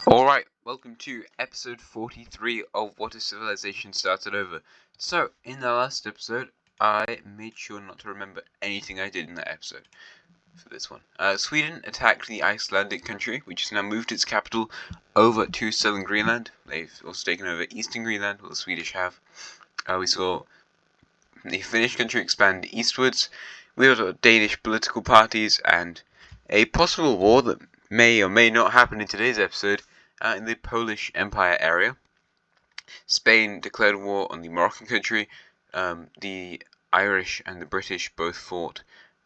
Alright, welcome to episode 43 of What If Civilization Started Over. So, in the last episode, I made sure not to remember anything I did in that episode for this one. Sweden attacked the Icelandic country, which has now moved its capital over to southern Greenland. They've also taken over eastern Greenland, what the Swedish have. We saw the Finnish country expand eastwards. We also have Danish political parties and a possible war that may or may not happen in today's episode in the Polish Empire area. Spain declared war on the Moroccan country. The Irish and the British both fought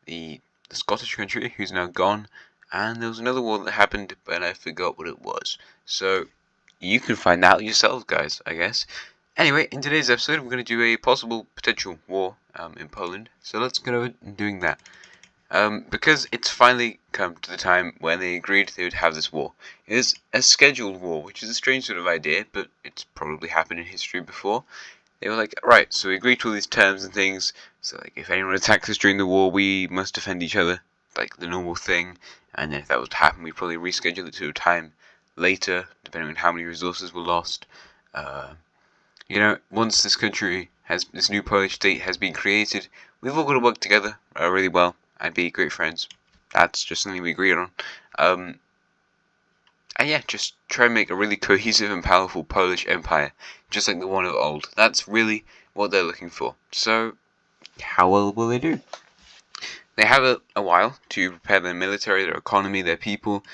the Scottish country, who's now gone. And there was another war that happened, but I forgot what it was. So you can find out yourselves, guys, I guess. Anyway, in today's episode, we're going to do a possible potential war in Poland. So let's get over doing that. Because it's finally come to the time when they agreed they would have this war. It is a scheduled war, which is a strange sort of idea, but it's probably happened in history before. They were like, right, so we agreed to all these terms and things, so like if anyone attacks us during the war, we must defend each other, like the normal thing, and then if that was to happen, we'd probably reschedule it to a time later, depending on how many resources were lost. Once this new Polish state has been created, we've all got to work together really well and be great friends. That's just something we agreed on. And yeah, just try and make a really cohesive and powerful Polish empire, just like the one of old. That's really what they're looking for. So, how well will they do? They have a while to prepare their military, their economy, their people,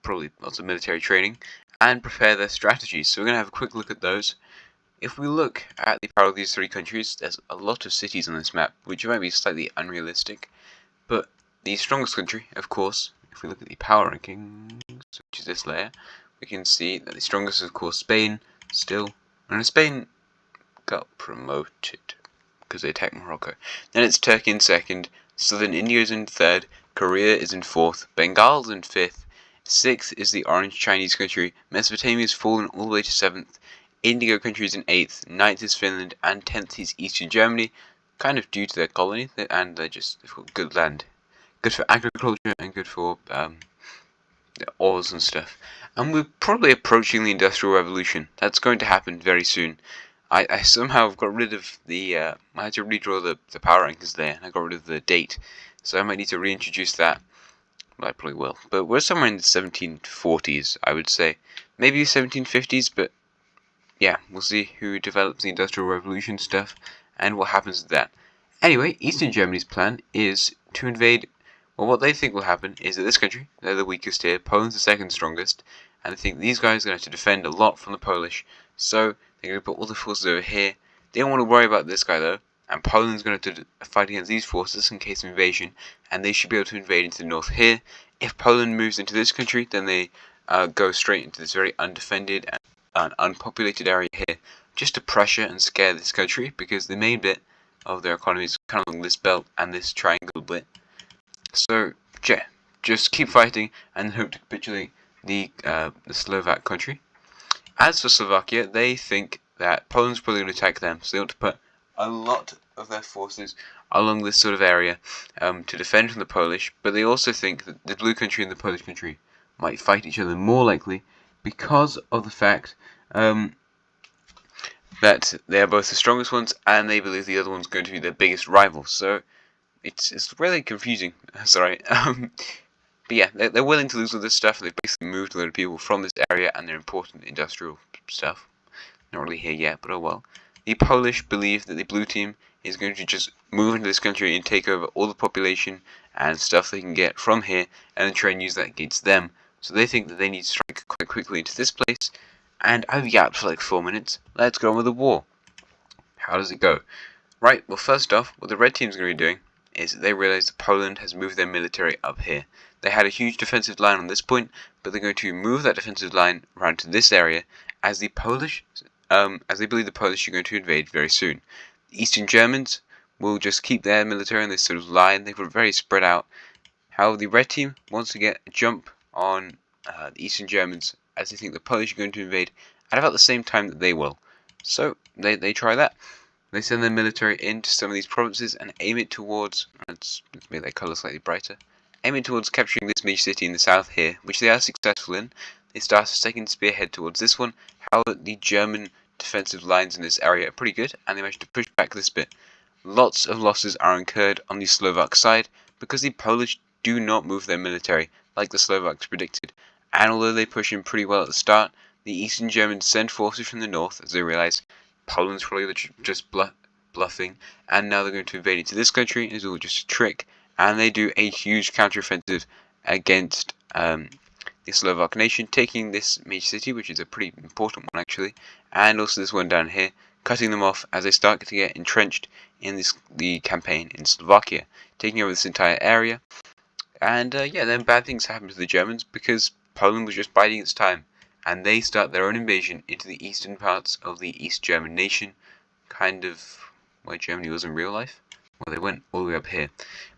probably lots of military training, and prepare their strategies. So we're going to have a quick look at those. If we look at the power of these three countries, there's a lot of cities on this map, which might be slightly unrealistic. But the strongest country, of course, if we look at the power rankings, which is this layer, we can see that the strongest is, of course, Spain, still. And Spain got promoted because they attacked Morocco. Then it's Turkey in second, southern India is in third, Korea is in fourth, Bengal is in fifth, sixth is the Orange Chinese country, Mesopotamia has fallen all the way to seventh, Indigo country is in 8th, 9th is Finland, and 10th is Eastern Germany, kind of due to their colony, and they've got good land. Good for agriculture and good for ores and stuff. And we're probably approaching the Industrial Revolution. That's going to happen very soon. I somehow got rid of I had to redraw the power rankings there, and I got rid of the date. So I might need to reintroduce that. Well, I probably will. But we're somewhere in the 1740s, I would say. Maybe 1750s, but yeah, we'll see who develops the Industrial Revolution stuff and what happens to that. Anyway, Eastern Germany's plan is to invade. Well, what they think will happen is that this country, they're the weakest here, Poland's the second strongest, and they think these guys are going to have to defend a lot from the Polish, so they're going to put all the forces over here. They don't want to worry about this guy though, and Poland's going to have to fight against these forces in case of invasion, and they should be able to invade into the north here. If Poland moves into this country, then they go straight into this very undefended and unpopulated area here, just to pressure and scare this country, because the main bit of their economy is kind of along this belt and this triangle bit. So, yeah, just keep fighting and hope to capitulate the Slovak country. As for Slovakia, they think that Poland's probably going to attack them, so they want to put a lot of their forces along this sort of area to defend from the Polish, but they also think that the blue country and the Polish country might fight each other more likely because of the fact that they are both the strongest ones and they believe the other one's going to be their biggest rival. So it's really confusing. Sorry. But yeah, they're willing to lose all this stuff. They've basically moved a lot of people from this area and their important industrial stuff. Not really here yet, but oh well. The Polish believe that the blue team is going to just move into this country and take over all the population and stuff they can get from here and then try and use that against them. So they think that they need to strike quite quickly into this place. And I've yapped for like 4 minutes. Let's go on with the war. How does it go? Right, well first off, what the red team's going to be doing is that they realize that Poland has moved their military up here. They had a huge defensive line on this point, but they're going to move that defensive line around to this area as the Polish, as they believe the Polish are going to invade very soon. The Eastern Germans will just keep their military on this sort of line. They were very spread out. However, the red team wants to get a jump on the Eastern Germans as they think the Polish are going to invade at about the same time that they will. So they try that. They send their military into some of these provinces and aim it towards, let's make their colour slightly brighter, aim it towards capturing this major city in the south here, which they are successful in. they start a second spearhead towards this one. However, the German defensive lines in this area are pretty good, and they manage to push back this bit. Lots of losses are incurred on the Slovak side because the Polish do not move their military like the Slovaks predicted, and although they push in pretty well at the start, the Eastern Germans send forces from the north as they realize Poland's probably just bluffing, and now they're going to invade into this country. It's all just a trick, and they do a huge counteroffensive against the Slovak nation, taking this major city, which is a pretty important one actually, and also this one down here, cutting them off as they start to get entrenched in the campaign in Slovakia, taking over this entire area. And yeah, then bad things happen to the Germans because Poland was just biding its time, and they start their own invasion into the eastern parts of the East German nation, kind of where Germany was in real life. Well, they went all the way up here,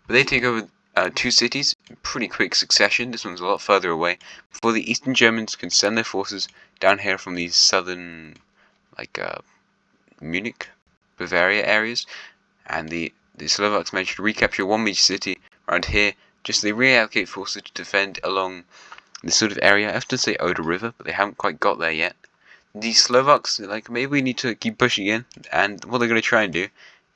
but they take over two cities in pretty quick succession. This one's a lot further away, before the Eastern Germans can send their forces down here from the southern, like Munich, Bavaria areas, and the Slovaks managed to recapture one major city around here. Just they reallocate forces to defend along this sort of area. I have to say Oder River, but they haven't quite got there yet. The Slovaks are like, maybe we need to keep pushing in, and what they're going to try and do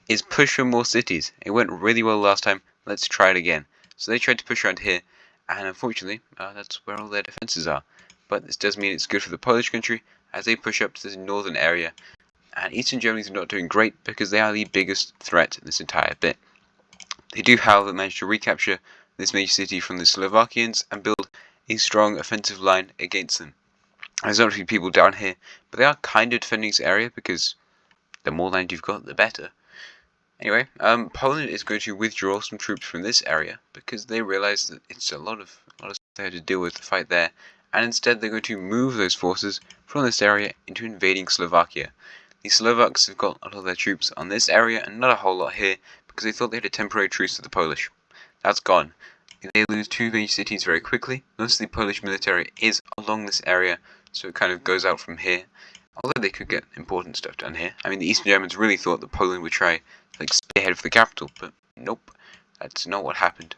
is push for more cities. It went really well last time. Let's try it again. So they tried to push around here, and unfortunately, that's where all their defenses are. But this does mean it's good for the Polish country as they push up to this northern area. And Eastern Germany is not doing great because they are the biggest threat in this entire bit. They do, however, manage to recapture this major city from the Slovakians and build a strong offensive line against them. There's not a few people down here, but they are kind of defending this area because the more land you've got, the better. Anyway, Poland is going to withdraw some troops from this area because they realize that it's a lot of stuff they have to deal with to fight there, and instead they're going to move those forces from this area into invading Slovakia. The Slovaks have got a lot of their troops on this area and not a whole lot here because they thought they had a temporary truce with the Polish. That's gone. They lose two major cities very quickly. Most of the Polish military is along this area, so it kind of goes out from here. Although they could get important stuff done here. I mean, the Eastern Germans really thought that Poland would try like spearhead for the capital, but nope, that's not what happened.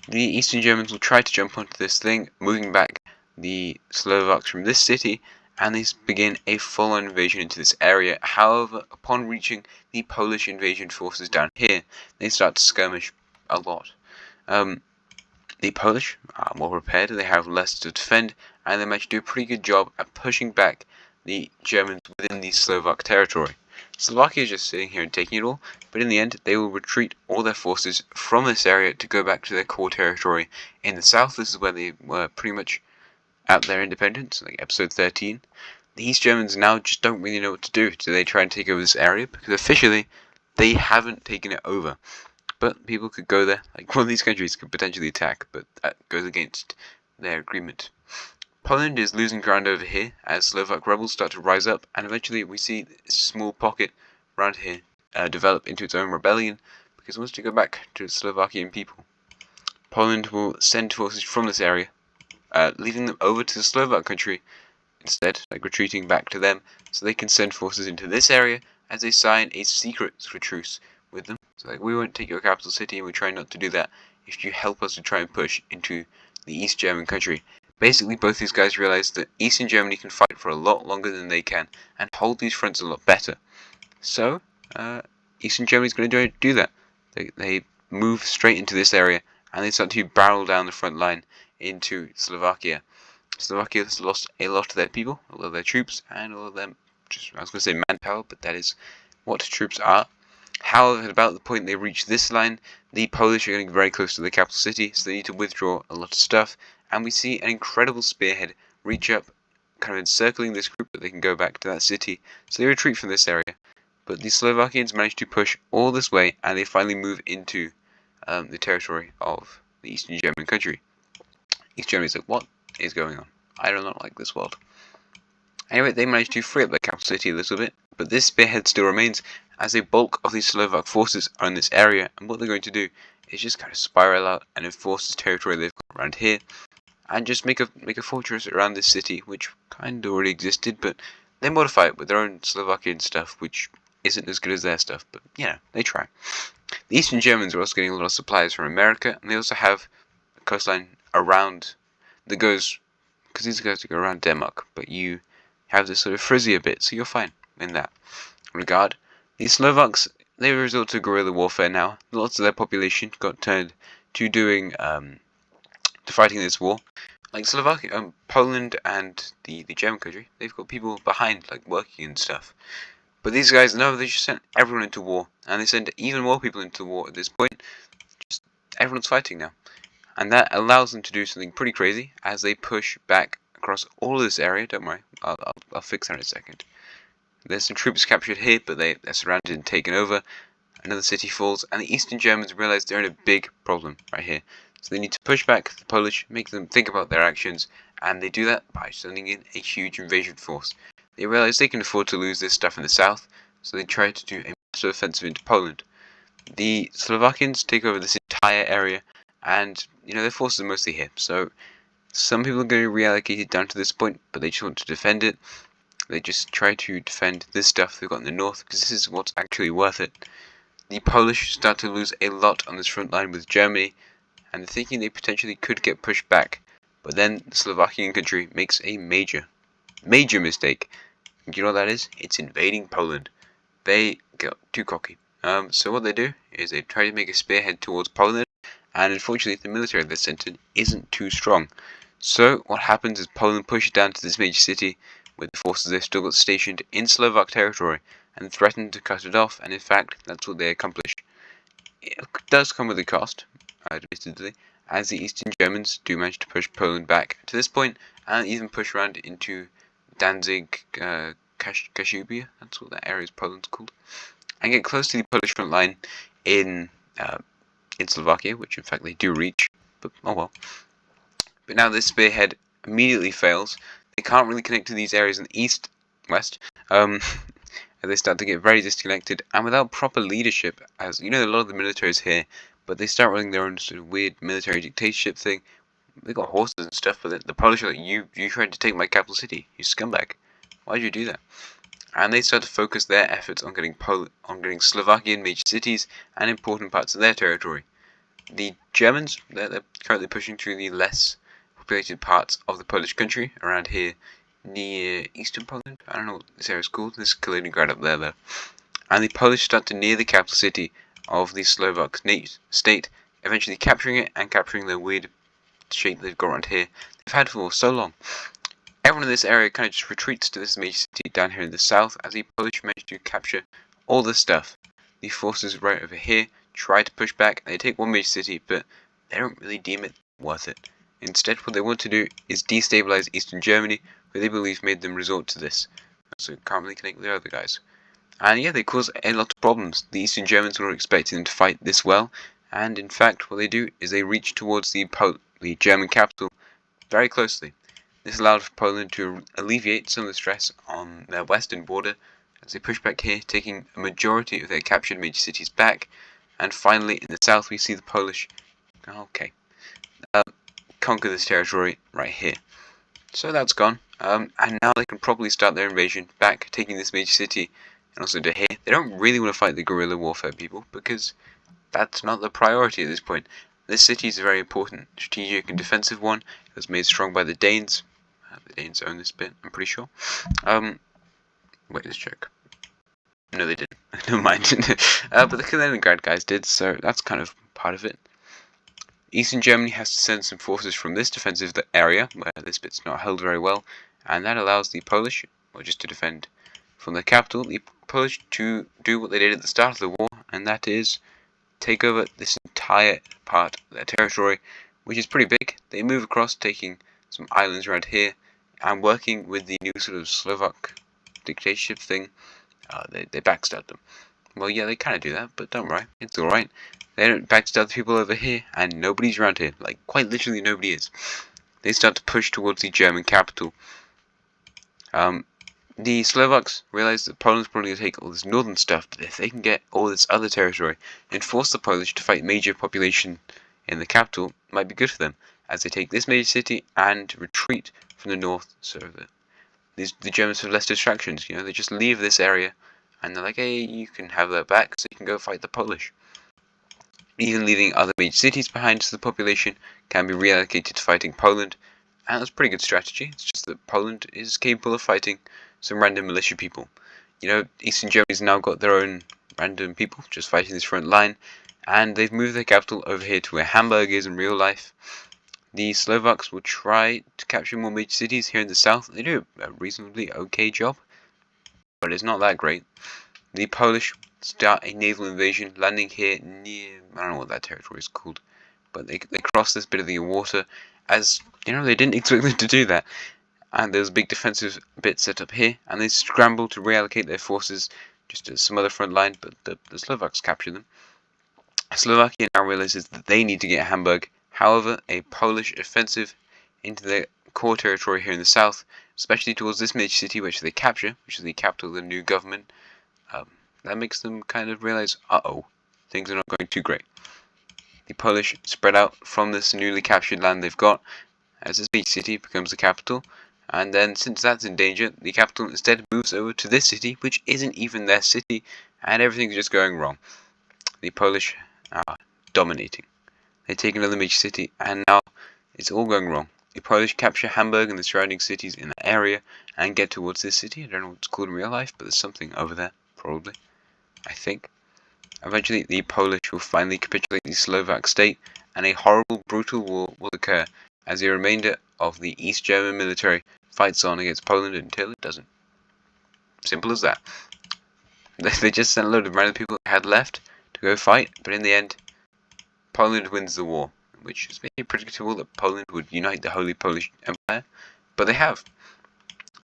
The Eastern Germans will try to jump onto this thing, moving back the Slovaks from this city, and they begin a full-on invasion into this area. However, upon reaching the Polish invasion forces down here, they start to skirmish a lot. The Polish are more prepared, they have less to defend, and they manage to do a pretty good job at pushing back the Germans within the Slovak territory. Slovakia is just sitting here and taking it all, but in the end they will retreat all their forces from this area to go back to their core territory in the south. This is where they were pretty much at their independence, like episode 13. The East Germans now just don't really know what to do. Do they try and take over this area? Because officially they haven't taken it over. But people could go there, like one of these countries could potentially attack, but that goes against their agreement. Poland is losing ground over here as Slovak rebels start to rise up, and eventually we see this small pocket around here develop into its own rebellion because it wants to go back to the Slovakian people. Poland will send forces from this area, leaving them over to the Slovak country instead, like retreating back to them, so they can send forces into this area as they sign a secret truce with them. So like, we won't take your capital city, and we try not to do that if you help us to try and push into the East German country. Basically, both these guys realize that Eastern Germany can fight for a lot longer than they can and hold these fronts a lot better. So, Eastern Germany's going to do that. They move straight into this area and they start to barrel down the front line into Slovakia. Slovakia has lost a lot of their people, a lot of their troops, and all of them, I was going to say manpower, but that is what troops are. However, at about the point they reach this line, the Polish are getting very close to the capital city, so they need to withdraw a lot of stuff, and we see an incredible spearhead reach up, kind of encircling this group, but they can go back to that city, so they retreat from this area. But the Slovakians manage to push all this way, and they finally move into the territory of the Eastern German country. East Germany is like, what is going on? I do not like this world. Anyway, they managed to free up their capital city a little bit, but this spearhead still remains, as a bulk of the Slovak forces are in this area, and what they're going to do is just kind of spiral out and enforce this territory they've got around here, and just make a fortress around this city, which kind of already existed, but they modify it with their own Slovakian stuff, which isn't as good as their stuff, but you know, they try. The Eastern Germans are also getting a lot of supplies from America, and they also have a coastline around that goes because these guys go around Denmark, but you have this sort of frizzier bit, so you're fine in that regard. The Slovaks, they resort to guerrilla warfare now. Lots of their population got turned to doing to fighting this war. Like Slovakia, Poland, and the German country, they've got people behind, like working and stuff. But these guys, no, they just sent everyone into war, and they send even more people into war at this point. Just everyone's fighting now, and that allows them to do something pretty crazy as they push back across all of this area. Don't worry, I'll fix that in a second. There's some troops captured here, but they're surrounded and taken over. Another city falls, and the Eastern Germans realize they're in a big problem right here. So they need to push back the Polish, make them think about their actions, and they do that by sending in a huge invasion force. They realize they can afford to lose this stuff in the south, so they try to do a massive offensive into Poland. The Slovakians take over this entire area, and their forces are mostly here. So some people are going to be reallocated down to this point, but they just want to defend it. They just try to defend this stuff they've got in the north, because this is what's actually worth it. The Polish start to lose a lot on this front line with Germany, and they're thinking they potentially could get pushed back. But then the Slovakian country makes a major mistake. Do you know what that is? It's invading Poland. They got too cocky. So what they do is they try to make a spearhead towards Poland, and unfortunately the military they're sent in isn't too strong. So what happens is Poland pushes down to this major city with the forces they've still got stationed in Slovak territory, and threaten to cut it off, and in fact that's what they accomplish. It does come with a cost, admittedly, as the Eastern Germans do manage to push Poland back to this point, and even push around into Danzig, Kashubia, that's what that area is Poland's called, and get close to the Polish front line in Slovakia, which in fact they do reach, but oh well. But now this spearhead immediately fails. They can't really connect to these areas in the east, west, they start to get very disconnected, and without proper leadership, as a lot of the military is here, but they start running their own sort of weird military dictatorship thing. They got horses and stuff, but the Polish are like, you tried to take my capital city, you scumbag. Why'd you do that? And they start to focus their efforts on getting Slovakian major cities and important parts of their territory. The Germans, they're currently pushing through the less populated parts of the Polish country, around here, near eastern Poland. I don't know what this area is called. This is Kaliningrad up there, though. And the Polish start to near the capital city of the Slovak state, eventually capturing it and capturing the weird shape they've got around here. They've had for so long. Everyone in this area kind of just retreats to this major city down here in the south, as the Polish manage to capture all this stuff. The forces right over here try to push back, and they take one major city, but they don't really deem it worth it. Instead, what they want to do is destabilize Eastern Germany, who they believe made them resort to this. So can't really connect with the other guys. And yeah, they cause a lot of problems. The Eastern Germans were expecting them to fight this well, and in fact what they do is they reach towards the German capital very closely. This allowed Poland to alleviate some of the stress on their western border as they push back here, taking a majority of their captured major cities back. And finally in the south we see the Polish conquer this territory right here. So that's gone, and now they can probably start their invasion back, taking this major city, and also to here. They don't really want to fight the guerrilla warfare people, because that's not the priority at this point. This city is a very important strategic and defensive one. It was made strong by the Danes. The Danes own this bit, I'm pretty sure. Wait, let's check. No, they didn't. Never mind. But the Kaliningrad guys did, so that's kind of part of it. Eastern Germany has to send some forces from this defensive area, where this bit's not held very well, and that allows the Polish, or just to defend from the capital, the Polish to do what they did at the start of the war, and that is take over this entire part of their territory, which is pretty big. They move across, taking some islands around here, and working with the new sort of Slovak dictatorship thing, they backstab them. Well, yeah, they kind of do that, but don't worry, it's alright. They don't backstab the people over here, and nobody's around here. Like, quite literally nobody is. They start to push towards the German capital. The Slovaks realize that Poland's probably going to take all this northern stuff, but if they can get all this other territory and force the Polish to fight major population in the capital, it might be good for them, as they take this major city and retreat from the north, so that the Germans have less distractions. They just leave this area, and they're like, hey, you can have that back, so you can go fight the Polish. Even leaving other major cities behind, so the population can be reallocated to fighting Poland, and that's a pretty good strategy. It's just that Poland is capable of fighting some random militia people. You know, Eastern Germany's now got their own random people just fighting this front line, and they've moved their capital over here to where Hamburg is in real life. The Slovaks will try to capture more major cities here in the south. They do a reasonably okay job, but it's not that great. The Polish start a naval invasion, landing here near, I don't know what that territory is called, but they cross this bit of the water, as, you know, they didn't expect them to do that. And there's a big defensive bit set up here, and they scramble to reallocate their forces just at some other front line, but the Slovaks capture them. Slovakia now realizes that they need to get Hamburg. However, a Polish offensive into their core territory here in the south, especially towards this major city which they capture, which is the capital of the new government, that makes them kind of realize, uh-oh, things are not going too great. The Polish spread out from this newly captured land they've got, as this major city becomes the capital, and then since that's in danger, the capital instead moves over to this city, which isn't even their city, and everything's just going wrong. The Polish are dominating. They take another major city, and now it's all going wrong. The Polish capture Hamburg and the surrounding cities in that area, and get towards this city. I don't know what it's called in real life, but there's something over there, probably, I think. Eventually, the Polish will finally capitulate the Slovak state, and a horrible, brutal war will occur, as the remainder of the East German military fights on against Poland until it doesn't. Simple as that. They just sent a load of random people they had left to go fight, but in the end, Poland wins the war, which is maybe predictable that Poland would unite the Holy Polish Empire, but they have.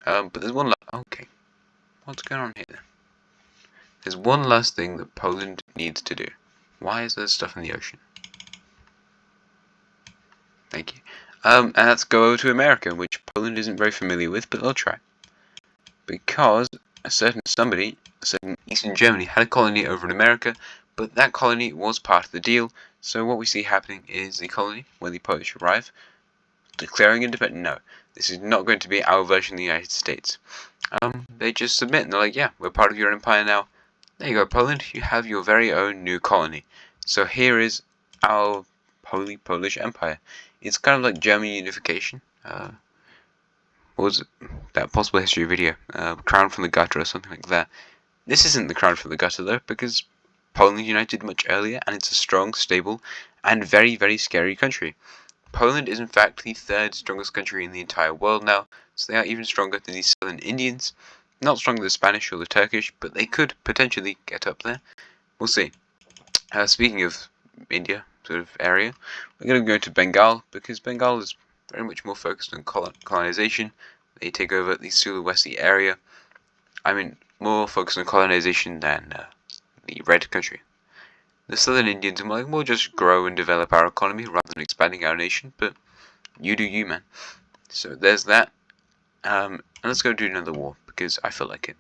But there's one okay, what's going on here then? There's one last thing that Poland needs to do. Why is there stuff in the ocean? Thank you. And that's go over to America, which Poland isn't very familiar with, but they'll try. Because a certain Eastern Germany had a colony over in America, but that colony was part of the deal, so what we see happening is the colony, when the Polish arrive, declaring independence. No, this is not going to be our version of the United States. They just submit, and they're like, yeah, we're part of your empire now. There you go, Poland, you have your very own new colony. So here is our Holy Polish Empire. It's kind of like German unification. What was that possible history video? Crown from the gutter or something like that. This isn't the crown from the gutter though, because Poland united much earlier, and it's a strong, stable, and very, very scary country. Poland is in fact the third strongest country in the entire world now, so they are even stronger than the Southern Indians. Not stronger than the Spanish or the Turkish, but they could potentially get up there. We'll see. Speaking of India sort of area, we're going to go to Bengal, because Bengal is very much more focused on colonization. They take over the Sulawesi area. I mean, more focused on colonization than the Red country. The Southern Indians are like, we'll just grow and develop our economy rather than expanding our nation, but you do you, man. So there's that. And let's go do another war, because I feel like it.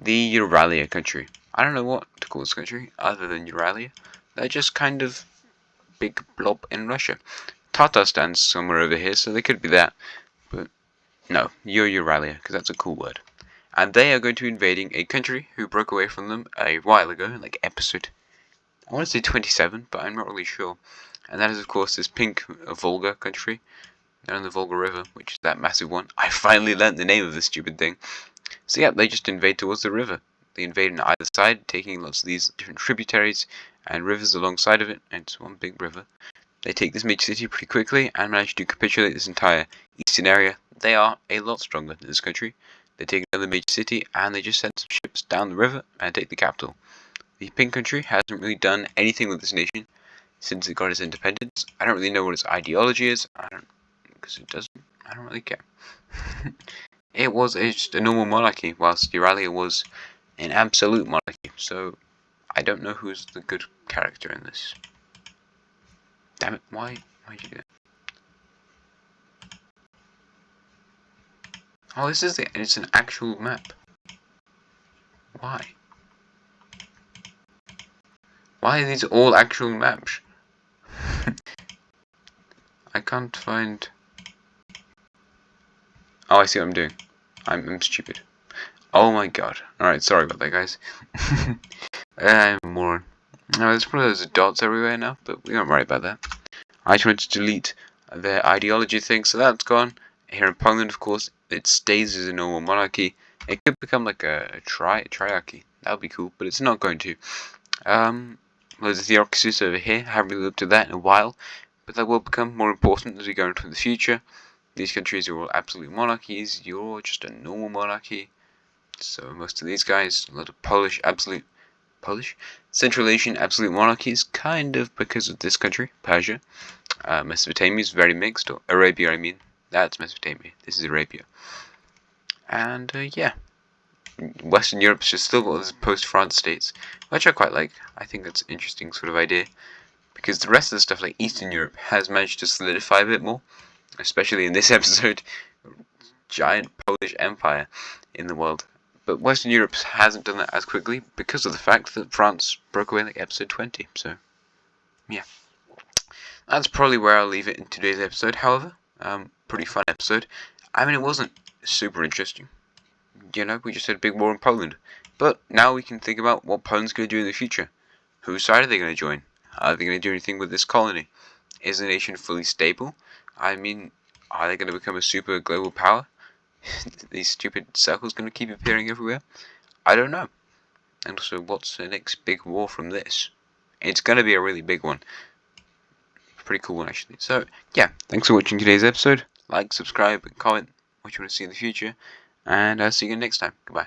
The Euralia country. I don't know what to call this country other than Euralia. They're just kind of big blob in Russia. Tatarstan somewhere over here, so they could be that. But no, you're Euralia, because that's a cool word. And they are going to be invading a country who broke away from them a while ago, like episode, I want to say 27, but I'm not really sure. And that is, of course, this pink Volga country, down the Volga River, which is that massive one. I finally learnt the name of this stupid thing. So yeah, they just invade towards the river. They invade on either side, taking lots of these different tributaries and rivers alongside of it, and it's one big river. They take this major city pretty quickly and manage to capitulate this entire eastern area. They are a lot stronger than this country. They take another major city and they just send some ships down the river and take the capital. The pink country hasn't really done anything with this nation since it got its independence. I don't really know what its ideology is. I don't really care. It was just a normal monarchy, whilst Euralia was an absolute monarchy. So I don't know who's the good character in this. Damn it! Why'd you do that? Oh, this is it's an actual map. Why? Why are these all actual maps? I can't find... Oh, I see what I'm doing. I'm stupid. Oh my god. Alright, sorry about that, guys. I'm a moron. No, there's probably loads of dots everywhere now, but we don't worry about that. I just wanted to delete their ideology thing, so that's gone. Here in Poland, of course, it stays as a normal monarchy. It could become like a triarchy. That would be cool, but it's not going to. There's a theocracies over here. I haven't really looked at that in a while, but that will become more important as we go into the future. These countries are all absolute monarchies. You're just a normal monarchy. So most of these guys, a lot of Polish Central Asian absolute monarchies, kind of because of this country, Persia. Mesopotamia is very mixed, or Arabia, I mean. That's Mesopotamia. This is Arabia. And yeah, Western Europe's just still got those post-France states, which I quite like. I think that's an interesting sort of idea, because the rest of the stuff, like Eastern Europe, has managed to solidify a bit more, especially in this episode. Giant Polish Empire in the world. But Western Europe hasn't done that as quickly because of the fact that France broke away like episode 20. So, yeah. That's probably where I'll leave it in today's episode, however. Pretty fun episode. I mean, it wasn't super interesting. You know, we just had a big war in Poland. But now we can think about what Poland's going to do in the future. Whose side are they going to join? Are they going to do anything with this colony? Is the nation fully stable? I mean, are they going to become a super global power? These stupid circles going to keep appearing everywhere? I don't know. And also, what's the next big war from this? It's going to be a really big one. Pretty cool one, actually. So, yeah, thanks for watching today's episode. Like, subscribe, and comment what you want to see in the future. And I'll see you again next time. Goodbye.